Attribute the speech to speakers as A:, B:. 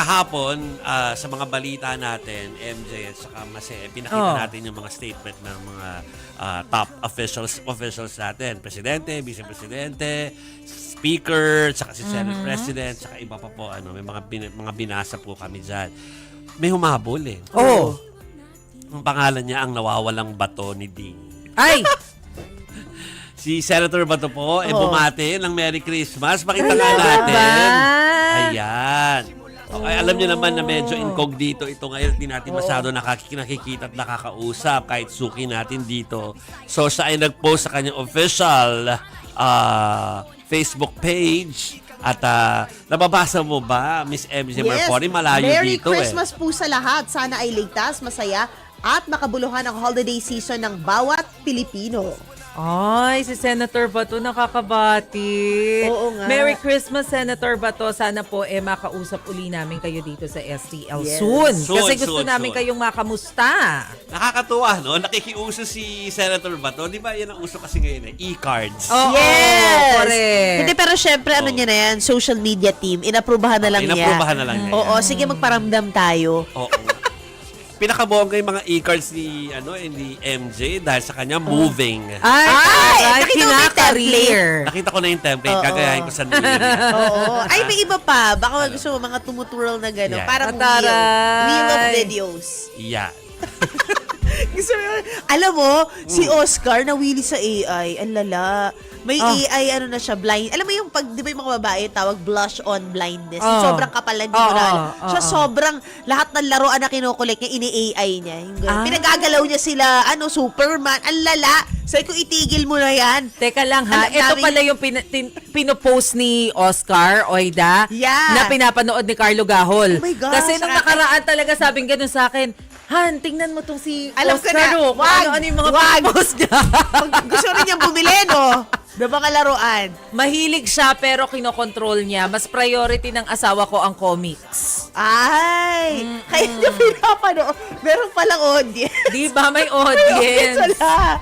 A: kahapon, sa mga balita natin, MJ at saka Mase, pinakita natin yung mga statement ng mga top officials natin. Presidente, Vice Presidente, Speaker, saka si Senate President, saka iba pa po. May mga binasa po kami dyan. May humabol eh.
B: Oh.
A: Ang pangalan niya ang nawawalang bato ni Ding.
B: Ay!
A: Si Senator Bato po, bumati ng Merry Christmas. Pakita nga natin. Ayan. Okay, alam niyo naman na medyo incognito ito ngayon. Hindi natin masyado nakikita at nakakausap kahit suki natin dito. So, siya ay nag-post sa kanyang official Facebook page. At nababasa mo ba, Miss MJ Marconi? Malayo
C: Merry
A: dito
C: Christmas po sa lahat. Sana ay ligtas, masaya, at makabuluhan ang holiday season ng bawat Pilipino.
B: Ay, si Senator Bato nakakabati.
C: Oo nga.
B: Merry Christmas, Senator Bato. Sana po makausap uli namin kayo dito sa STL
C: Yes.
B: soon.
A: Soon,
B: Kasi gusto
A: soon,
B: namin
A: soon.
B: kayong makamusta.
A: Nakakatuwa, no? Nakikiuso si Senator Bato. Di ba yan ang uso kasi ngayon, e-cards?
B: Oo,
C: Yes!
B: correct.
C: Hindi, pero syempre, ano niya na yan, social media team, inaprubahan na lang niya.
A: Inaprubahan na lang niya.
C: Oo, sige, magparamdam tayo.
A: Oo. Pinakabongga yung mga e-cards ni MJ dahil sa kanya moving.
B: Ay,
C: nakita mo ba yung
B: career.
A: Nakita ko na yung template,
C: Oo.
A: gagayahin ko sa New Year.
C: Oo. Ay, may iba pa. Baka gusto mo mga tumutwirl na gano'n.
A: Yeah.
C: Parang
B: Ataray.
C: wheel of videos.
A: Yeah.
C: Gusto mo, alam mo, si Oscar nawili sa AI. Ang lala. May AI, ano na siya, blind. Alam mo yung pag, di ba yung mga babae, tawag blush on blindness. Sobrang kapal na, hindi mo na alam. Siya sobrang, lahat ng laruan na kinukulik niya, ini-AI niya. Yung ganun. Pinagagalaw niya sila, Superman. Ang lala. Sabi ko, itigil mo na yan.
B: Teka lang ha,
C: Ang
B: ito
C: daming-
B: pala yung pinopost ni Oscar Oida
C: Yeah.
B: na pinapanood ni Carlo Gahol.
C: Oh my gosh,
B: Kasi nung nakaraan talaga sabing ganun sa akin, Han, tingnan mo tong si
C: Alam ko
B: Oscar.
C: na.
B: Kung
C: Wag.
B: ano yung mga
C: Wag.
B: pinopost niya.
C: Gusto rin niyang bumili, no? Na mga laruan.
B: Mahilig siya pero kinokontrol niya. Mas priority ng asawa ko ang comics.
C: Ay, kaya niya pinapanood. Meron palang audience.
B: Di ba may audience?
C: Wala.